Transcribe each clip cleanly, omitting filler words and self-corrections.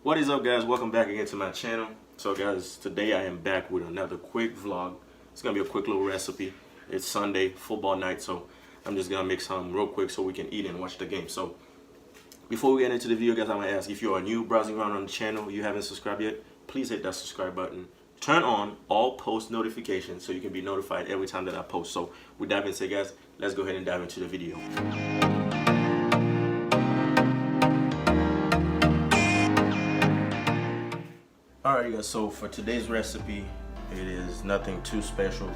What is up, guys? Welcome back again to my channel. So guys, today I am back with another quick vlog. It's gonna be a quick little recipe. It's Sunday, football night, so I'm just gonna make some real quick so we can eat and watch the game. So before we get into the video, guys, I'm gonna ask if you are new browsing around on the channel, you haven't subscribed yet, please hit that subscribe button. Turn on all post notifications so you can be notified every time that I post. So with that being said, guys, let's go ahead and dive into the video. Alright guys, so for today's recipe, it is nothing too special.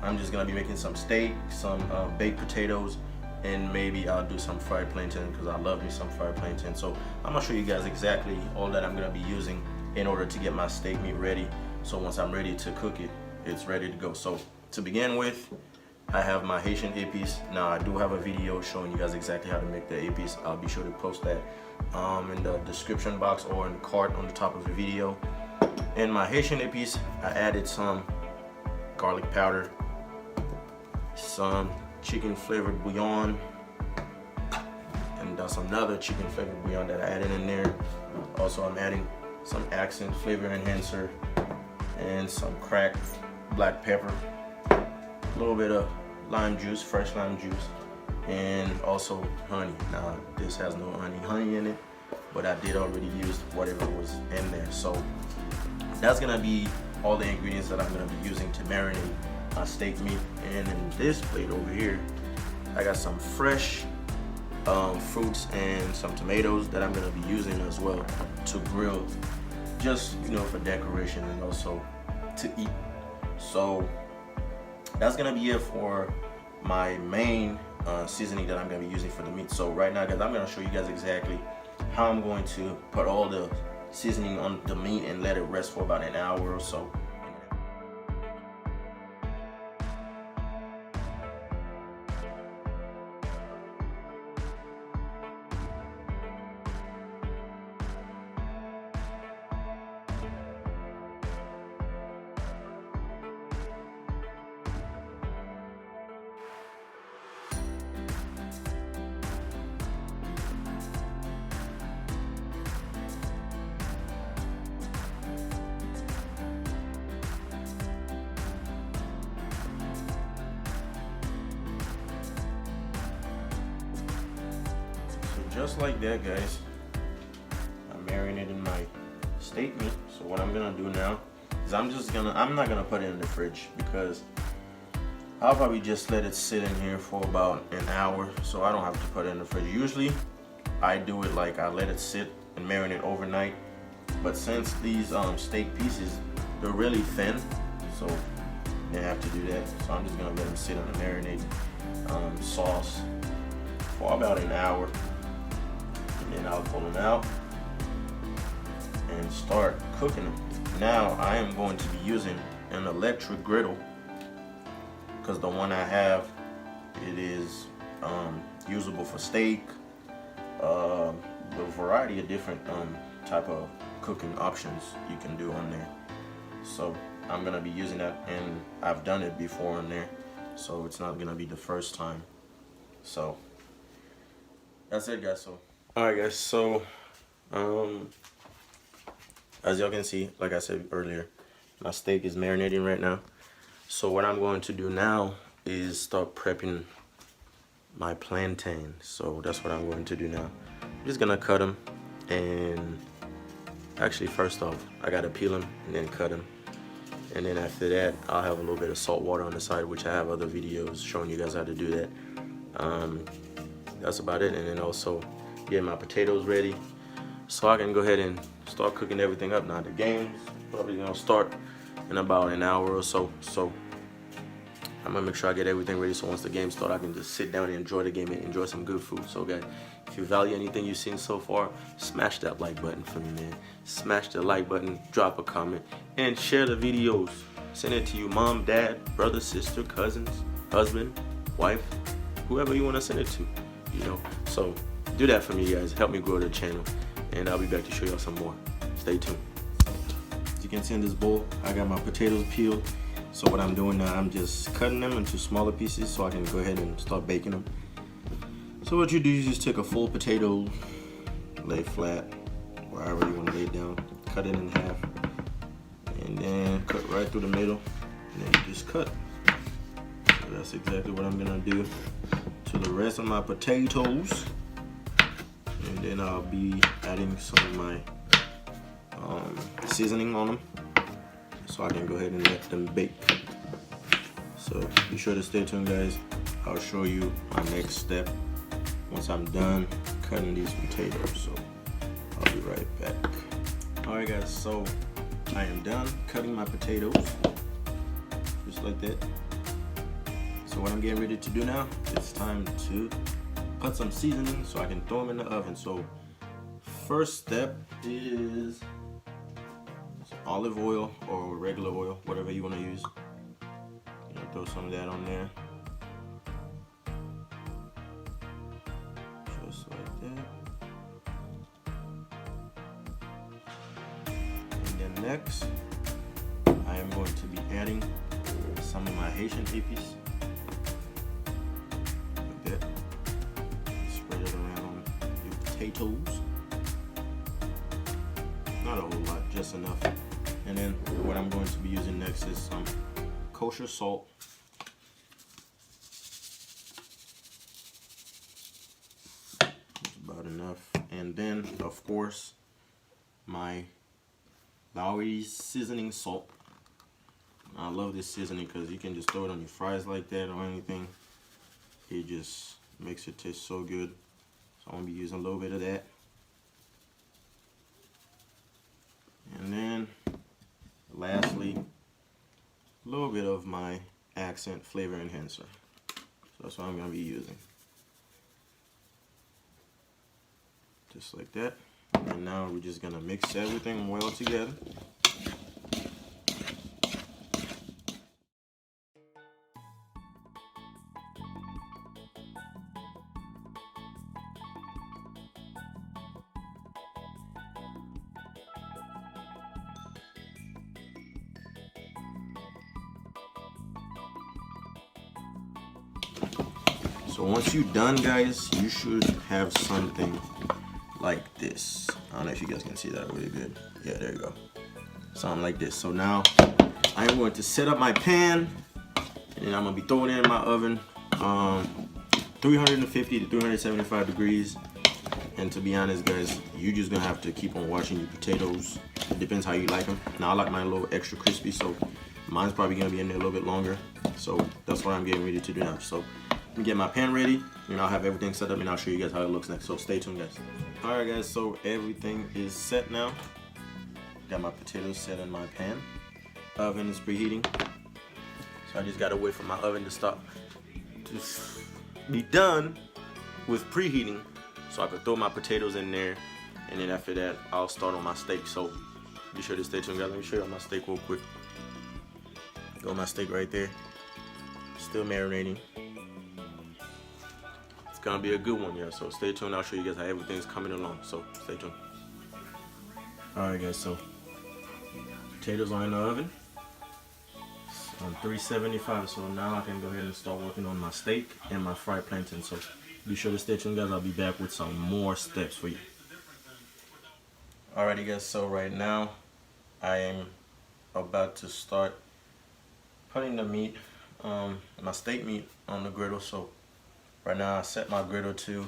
I'm just gonna be making some steak, some baked potatoes, and maybe I'll do some fried plantain because I love me some fried plantain. So I'm gonna show you guys exactly all that I'm gonna be using in order to get my steak meat ready. So once I'm ready to cook it, it's ready to go. So to begin with, I have my Haitian épis. Now I do have a video showing you guys exactly how to make the épis. I'll be sure to post that in the description box or in the card on the top of the video. In my Haitian épis, I added some garlic powder, some chicken flavored bouillon, and some other chicken flavored bouillon that I added in there. Also, I'm adding some accent flavor enhancer and some cracked black pepper, a little bit of lime juice, fresh lime juice, and also honey. Now, this has no honey in it, but I did already use whatever was in there. So that's gonna be all the ingredients that I'm gonna be using to marinate my steak meat. And in this plate over here, I got some fresh fruits and some tomatoes that I'm gonna be using as well to grill, just for decoration and also to eat. So that's gonna be it for my main seasoning that I'm gonna be using for the meat. So right now, guys, I'm gonna show you guys exactly how I'm going to put all the seasoning on the meat and let it rest for about an hour or so. Just like that, guys, I'm marinating my steak meat. So what I'm gonna do now is I'm not gonna put it in the fridge because I'll probably just let it sit in here for about an hour, so I don't have to put it in the fridge. Usually I do it like I let it sit and marinate overnight, but since these steak pieces, they're really thin, so I didn't have to do that. So I'm just gonna let them sit on the marinade sauce for about an hour. And I'll pull them out and start cooking them. Now I am going to be using an electric griddle because the one I have, it is usable for steak, a variety of different type of cooking options you can do on there. So I'm gonna be using that, and I've done it before on there, so it's not gonna be the first time. So that's it, guys. So alright guys, so as y'all can see, like I said earlier, my steak is marinating right now. So what I'm going to do now is start prepping my plantain. So that's what I'm going to do now. I'm just gonna cut them, and actually first off, I gotta peel them and then cut them. And then after that, I'll have a little bit of salt water on the side, which I have other videos showing you guys how to do that. That's about it. And then also getting my potatoes ready so I can go ahead and start cooking everything up. Now the game's probably gonna start in about an hour or so, so I'm gonna make sure I get everything ready so once the game starts I can just sit down and enjoy the game and enjoy some good food. So guys, if you value anything you've seen so far, smash that like button for me, man. Smash the like button, drop a comment, and share the videos. Send it to your mom, dad, brother, sister, cousins, husband, wife, whoever you want to send it to, so do that for me, guys. Help me grow the channel, and I'll be back to show y'all some more. Stay tuned. As you can see in this bowl, I got my potatoes peeled. So what I'm doing now, I'm just cutting them into smaller pieces so I can go ahead and start baking them. So what you do is just take a full potato, lay it flat, wherever you want to lay it down. cut it in half, and then cut right through the middle, and then you just cut. So that's exactly what I'm gonna do to the rest of my potatoes, and then I'll be adding some of my seasoning on them, so I can go ahead and let them bake. So be sure to stay tuned, guys. I'll show you my next step once I'm done cutting these potatoes. So I'll be right back. Alright guys, so I am done cutting my potatoes, just like that. So what I'm getting ready to do now, it's time to put some seasoning so I can throw them in the oven. So first step is olive oil or regular oil, whatever you want to use. You know, throw some of that on there, just like that. And then next, I am going to be adding some of my Haitian épices, like that. Spread it around your potatoes. Not a whole lot, just enough. And then what I'm going to be using next is some kosher salt. That's about enough. And then, of course, my Lowry's seasoning salt. I love this seasoning because you can just throw it on your fries like that or anything. It just makes it taste so good. So I'm going to be using a little bit of that. And then lastly, a little bit of my accent flavor enhancer. So that's what I'm going to be using. Just like that. And now we're just going to mix everything well together. So once you're done, guys, you should have something like this. I don't know if you guys can see that really good. Yeah, there you go. Something like this. So now I am going to set up my pan, and then I'm gonna be throwing it in my oven, 350 to 375 degrees. And to be honest, guys, you're just gonna have to keep on watching your potatoes. It depends how you like them. Now I like mine a little extra crispy, so mine's probably gonna be in there a little bit longer. So that's what I'm getting ready to do now. So let me get my pan ready, and I'll have everything set up, and I'll show you guys how it looks next. So stay tuned, guys. All right, guys. So everything is set now. Got my potatoes set in my pan. Oven is preheating, so I just gotta wait for my oven to stop, to be done with preheating, so I can throw my potatoes in there, and then after that, I'll start on my steak. So be sure to stay tuned, guys. Let me show you my steak real quick. Got my steak right there, still marinating. It's gonna be a good one, yeah. So stay tuned. I'll show you guys how everything's coming along. So stay tuned. All right, guys. So potatoes are in the oven on 375. So now I can go ahead and start working on my steak and my fried plantain. So be sure to stay tuned, guys. I'll be back with some more steps for you. Alrighty, guys. So right now I am about to start putting the meat, my steak meat, on the griddle. So right now I set my griddle to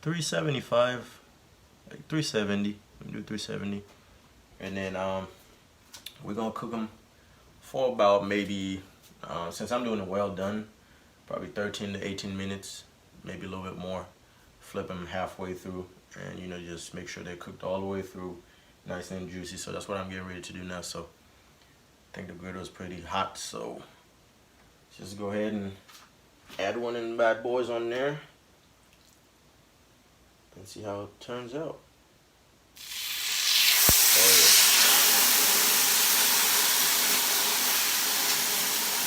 375, like 370. I'm gonna do 370, and then we're gonna cook them for about maybe, since I'm doing it well done, probably 13 to 18 minutes, maybe a little bit more. Flip them halfway through, and you know, just make sure they're cooked all the way through, nice and juicy. So that's what I'm getting ready to do now. So I think the griddle is pretty hot, so just go ahead and add one of the bad boys on there and see how it turns out. Oh yeah.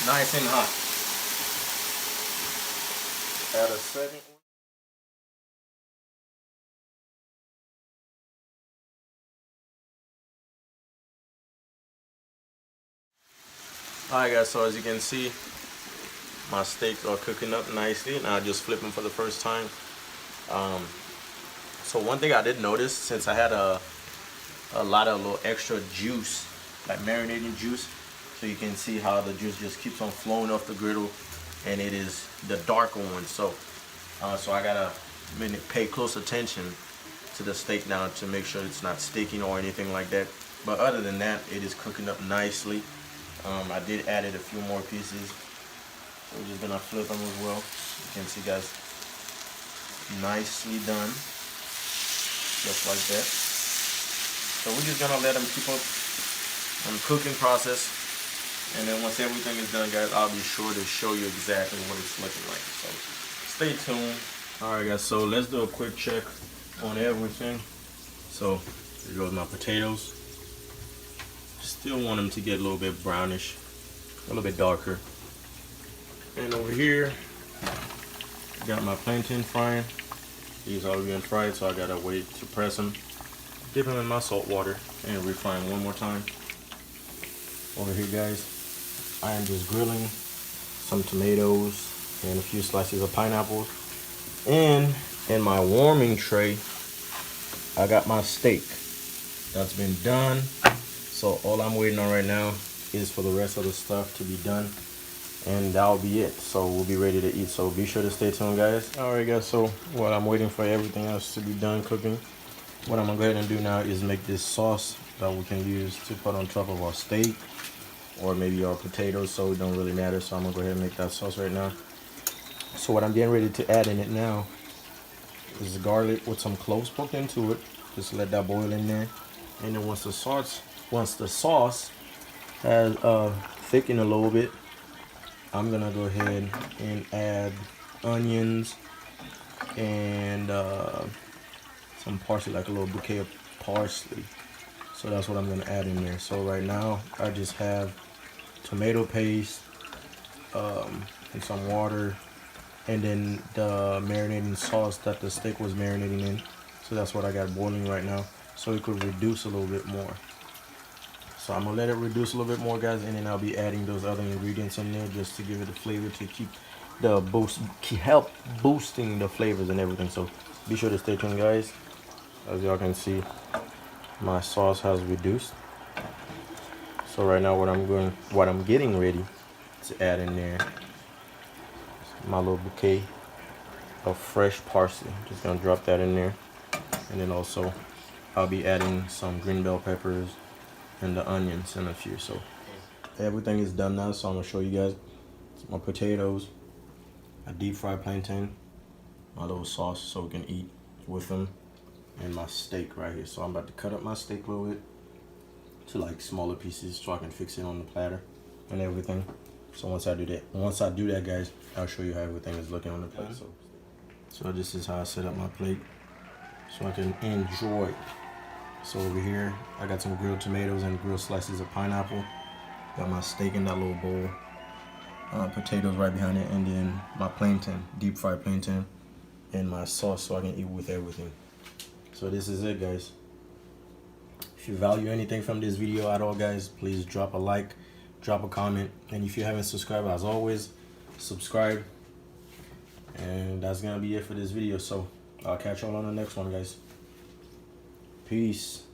Nice and hot. Add a second one. Alright, guys, so as you can see, my steaks are cooking up nicely, and I just flip them for the first time. So one thing I did notice, since I had a a lot of little extra juice, like marinating juice. So you can see how the juice just keeps on flowing off the griddle, and it is the darker one. So I gotta pay close attention to the steak now to make sure it's not sticking or anything like that. But other than that, it is cooking up nicely. I did add a few more pieces, so we're just gonna flip them as well. You can see, guys, nicely done, just like that. So we're just gonna let them keep up on the cooking process, and then once everything is done, guys, I'll be sure to show you exactly what it's looking like. So stay tuned. All right, guys, so let's do a quick check on everything. So here goes my potatoes. Still want them to get a little bit brownish, a little bit darker. And over here, got my plantain frying. These are being fried, so I gotta wait to press them, dip them in my salt water, and refry them one more time. Over here, guys, I am just grilling some tomatoes and a few slices of pineapples. And in my warming tray, I got my steak that's been done. So all I'm waiting on right now is for the rest of the stuff to be done, and that'll be it. So we'll be ready to eat. So be sure to stay tuned, guys. All right, guys, so while I'm waiting for everything else to be done cooking, what I'm gonna go ahead and do now is make this sauce that we can use to put on top of our steak or maybe our potatoes, so it don't really matter. So I'm gonna go ahead and make that sauce right now. So what I'm getting ready to add in it now is garlic with some cloves poked into it. Just let that boil in there, and then once the sauce has thickened a little bit, I'm gonna go ahead and add onions and some parsley, like a little bouquet of parsley. So that's what I'm gonna add in there. So right now I just have tomato paste and some water, and then the marinating sauce that the steak was marinating in. So that's what I got boiling right now, so it could reduce a little bit more. So I'm gonna let it reduce a little bit more, guys, and then I'll be adding those other ingredients in there just to give it the flavor, to keep the help boosting the flavors and everything. So be sure to stay tuned, guys. As y'all can see, my sauce has reduced. So right now what I'm getting ready to add in there is my little bouquet of fresh parsley. Just gonna drop that in there, and then also I'll be adding some green bell peppers and the onions and a few. So everything is done now, so I'm gonna show you guys my potatoes, a deep fried plantain, my little sauce so we can eat with them, and my steak right here. So I'm about to cut up my steak a little bit to like smaller pieces so I can fix it on the platter and everything. So once I do that, guys, I'll show you how everything is looking on the plate. So this is how I set up my plate so I can enjoy. So over here, I got some grilled tomatoes and grilled slices of pineapple. Got my steak in that little bowl. Potatoes right behind it, and then my plantain, deep fried plantain, and my sauce so I can eat with everything. So this is it, guys. If you value anything from this video at all, guys, please drop a like, drop a comment, and if you haven't subscribed, as always, subscribe. And that's gonna be it for this video. So I'll catch y'all on the next one, guys. Peace.